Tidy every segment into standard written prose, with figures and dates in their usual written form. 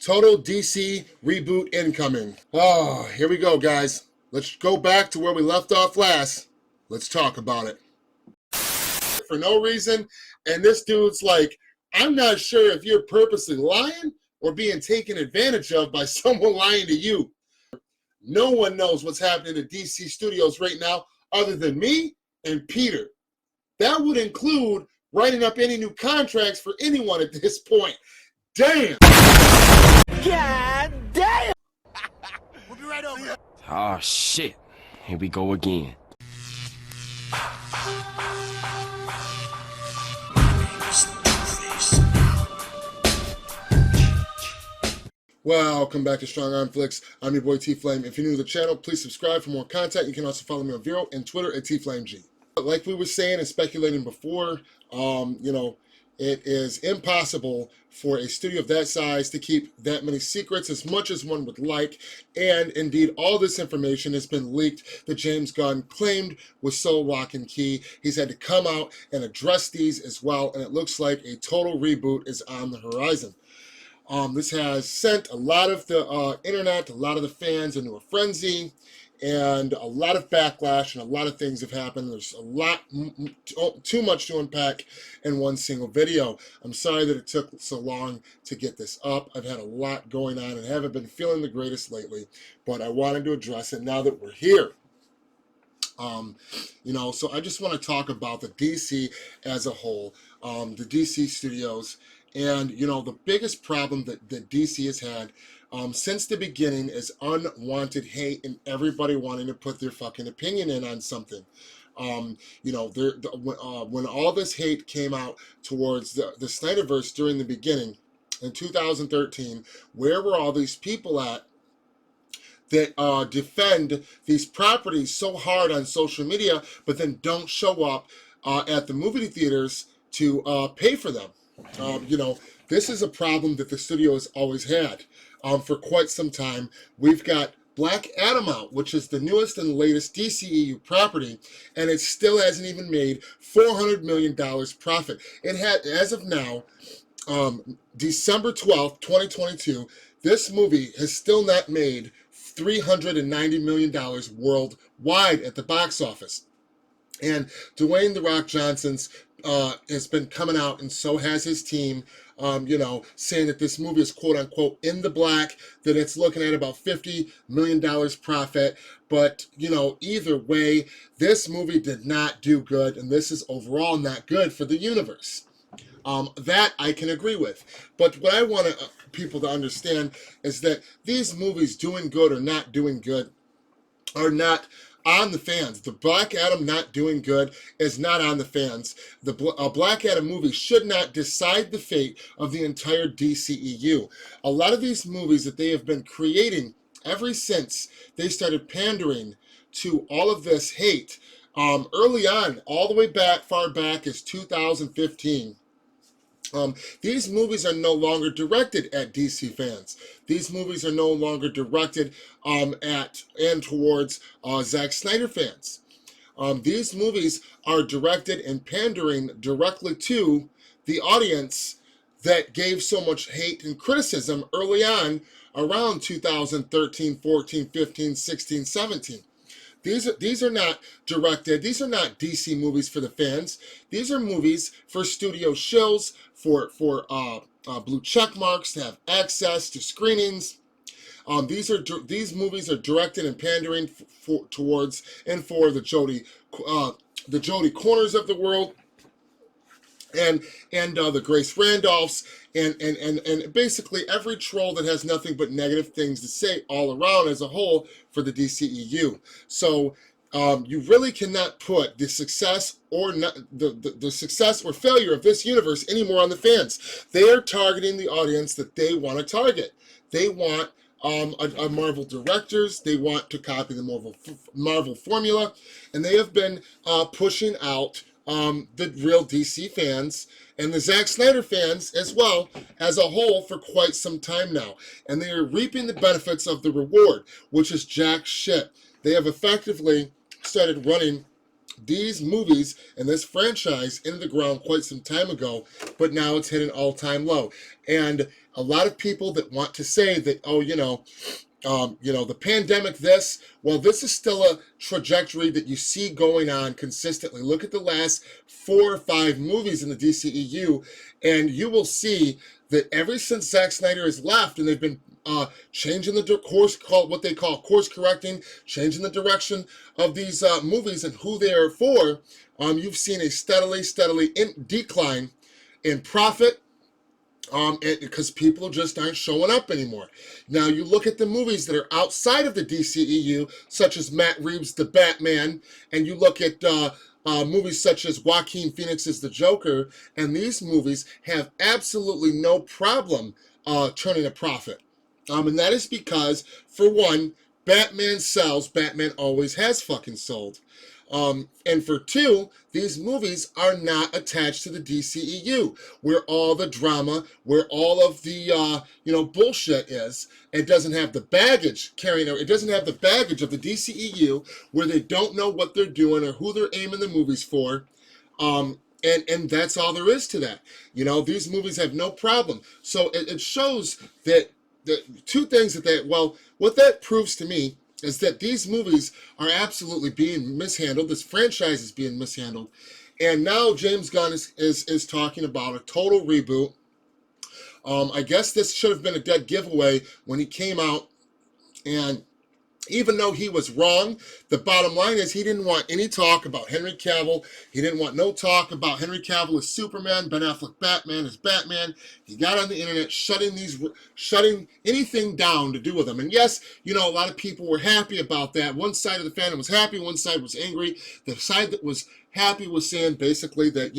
Total DC reboot incoming. Oh, here we go, guys. Let's go back to where we left off last. Let's talk about it. For no reason, and this dude's like, I'm not sure if you're purposely lying or being taken advantage of by someone lying to you. No one knows what's happening in DC studios right now other than me and Peter. That would include writing up any new contracts for anyone at this point. Damn! God damn! We'll be right over. Oh shit. Here we go again. Welcome back to StrongArmFlix. I'm your boy Tflame. If you're new to the channel, please subscribe for more content. You can also follow me on Vero and Twitter at TFlameG. Like we were saying and speculating before, it is impossible for a studio of that size to keep that many secrets as much as one would like, and indeed all this information has been leaked that James Gunn claimed was so lock and key. He's had to come out and address these as well, and it looks like a total reboot is on the horizon. This has sent a lot of the internet, a lot of the fans into a frenzy, and a lot of backlash, and a lot of things have happened. There's a lot, too much to unpack in one single video. I'm sorry that it took so long to get this up. I've had a lot going on and haven't been feeling the greatest lately, but I wanted to address it now that we're here. So I just want to talk about the DC as a whole, the DC studios, and, the biggest problem that DC has had since the beginning is unwanted hate and everybody wanting to put their fucking opinion in on something. When all this hate came out towards the SnyderVerse during the beginning in 2013, where were all these people at that defend these properties so hard on social media, but then don't show up at the movie theaters to pay for them? This is a problem that the studio has always had for quite some time. We've got Black Adam out, which is the newest and latest DCEU property, and it still hasn't even made $400 million profit. It had, as of now, December 12th, 2022, this movie has still not made $390 million worldwide at the box office. And Dwayne "The Rock" Johnson's has been coming out, and so has his team, saying that this movie is quote-unquote in the black, that it's looking at about $50 million profit. But, either way, this movie did not do good, and this is overall not good for the universe. That I can agree with. But what I want people to understand is that these movies doing good or not doing good are not on the fans. The Black Adam not doing good is not on the fans. The Black Adam movie should not decide the fate of the entire DCEU. A lot of these movies that they have been creating ever since they started pandering to all of this hate, early on, all the way back, far back as 2015, these movies are no longer directed at DC fans. These movies are no longer directed at and towards Zack Snyder fans. These movies are directed and pandering directly to the audience that gave so much hate and criticism early on around 2013, 14, 15, 16, 17. These are not directed, these are not DC movies for the fans. These are movies for studio shills, for blue check marks, to have access to screenings. These movies are directed and pandering towards and for the Jody Corners of the world, and the Grace Randolphs, and basically every troll that has nothing but negative things to say all around as a whole for the DCEU. So you really cannot put the success or not, the success or failure of this universe anymore on the fans. They are targeting the audience that they want to target. They want a Marvel directors. They want to copy the Marvel formula, and they have been pushing out the real DC fans and the Zack Snyder fans as well as a whole for quite some time now. And they are reaping the benefits of the reward, which is jack shit. They have effectively started running these movies and this franchise into the ground quite some time ago, but now it's hit an all-time low. And a lot of people that want to say that, oh, the pandemic, this is still a trajectory that you see going on consistently. Look at the last 4 or 5 movies in the DCEU, and you will see that ever since Zack Snyder has left, and they've been changing the course, what they call course correcting, changing the direction of these movies and who they are for, you've seen a steadily decline in profit, because people just aren't showing up anymore. Now, you look at the movies that are outside of the DCEU, such as Matt Reeves' The Batman, and you look at movies such as Joaquin Phoenix's The Joker, and these movies have absolutely no problem turning a profit. And that is because, for one, Batman sells. Batman always has fucking sold. And for 2, these movies are not attached to the DCEU, where all the drama, where all of the bullshit is. It doesn't have the baggage it doesn't have the baggage of the DCEU, where they don't know what they're doing or who they're aiming the movies for. And that's all there is to that. These movies have no problem. So it shows that the 2 things what that proves to me is that these movies are absolutely being mishandled. This franchise is being mishandled. And now James Gunn is talking about a total reboot. I guess this should have been a dead giveaway when he came out. And even though he was wrong, the bottom line is he didn't want any talk about Henry Cavill. He didn't want no talk about Henry Cavill as Superman, Ben Affleck Batman as Batman. He got on the internet shutting anything down to do with him. And yes, a lot of people were happy about that. One side of the fandom was happy, one side was angry. The side that was happy was saying basically that,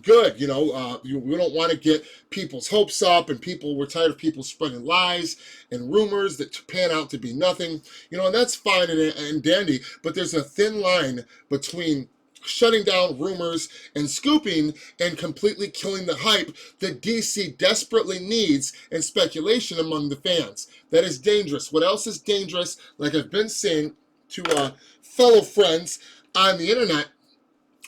good, we don't want to get people's hopes up, and we're tired of people spreading lies and rumors that pan out to be nothing, and that's fine and dandy, but there's a thin line between shutting down rumors and scooping and completely killing the hype that DC desperately needs and speculation among the fans. That is dangerous. What else is dangerous, like I've been saying to fellow friends on the internet,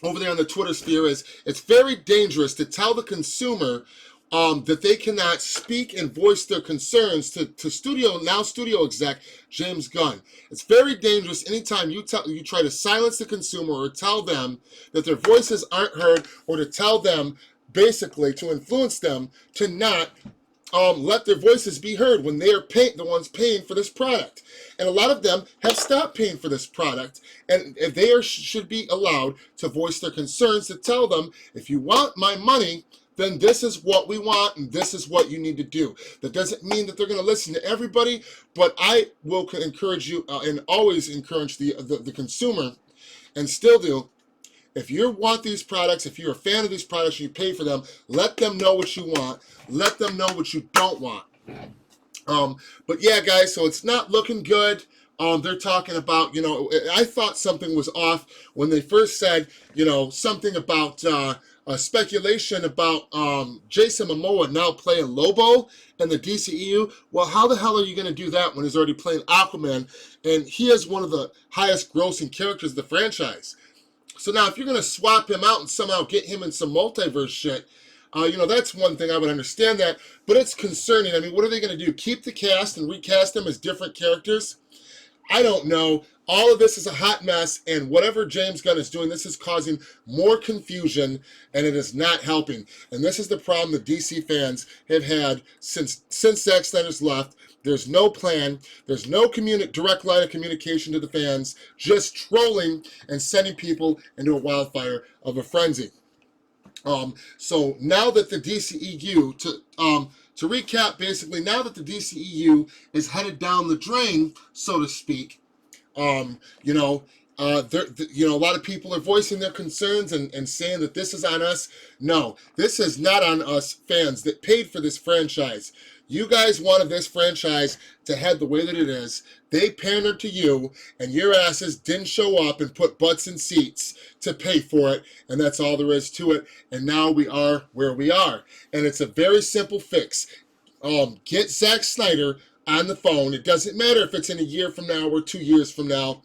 over there on the Twitter sphere, is it's very dangerous to tell the consumer that they cannot speak and voice their concerns to studio exec James Gunn. It's very dangerous anytime you try to silence the consumer or tell them that their voices aren't heard, or to tell them, basically, to influence them to not let their voices be heard when they are the ones paying for this product. And a lot of them have stopped paying for this product, and if they should be allowed to voice their concerns, to tell them, if you want my money, then this is what we want, and this is what you need to do. That doesn't mean that they're going to listen to everybody, but I will encourage you, and always encourage the consumer, and still do, if you want these products, if you're a fan of these products, you pay for them, let them know what you want. Let them know what you don't want. But yeah, guys, so it's not looking good. They're talking about, I thought something was off when they first said, something about speculation about Jason Momoa now playing Lobo in the DCEU. Well, how the hell are you going to do that when he's already playing Aquaman, and he is one of the highest grossing characters of the franchise? So now if you're going to swap him out and somehow get him in some multiverse shit, that's one thing I would understand that, but it's concerning. I mean, what are they going to do? Keep the cast and recast them as different characters? I don't know. All of this is a hot mess, and whatever James Gunn is doing, this is causing more confusion, and it is not helping. And this is the problem the DC fans have had since Zack Snyder's left. There's no plan. There's no direct line of communication to the fans, just trolling and sending people into a wildfire of a frenzy. So now that the DCEU, to recap, basically, now that the DCEU is headed down the drain, so to speak, a lot of people are voicing their concerns and saying that this is on us. No, this is not on us fans that paid for this franchise. You guys wanted this franchise to head the way that it is. They pandered to you, and your asses didn't show up and put butts in seats to pay for it, and that's all there is to it. And now we are where we are. And it's a very simple fix. Get Zack Snyder on the phone. It doesn't matter if it's in a year from now or 2 years from now.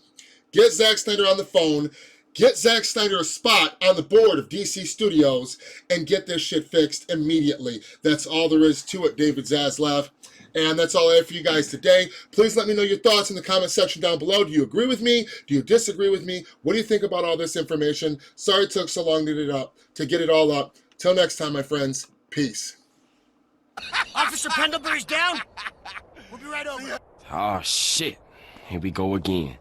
Get Zack Snyder on the phone. Get Zack Snyder a spot on the board of DC Studios and get this shit fixed immediately. That's all there is to it, David Zaslav. And that's all I have for you guys today. Please let me know your thoughts in the comment section down below. Do you agree with me? Do you disagree with me? What do you think about all this information? Sorry it took so long to get it all up. Till next time, my friends. Peace. Officer Pendlebury's down. We'll be right over. Oh shit. Here we go again.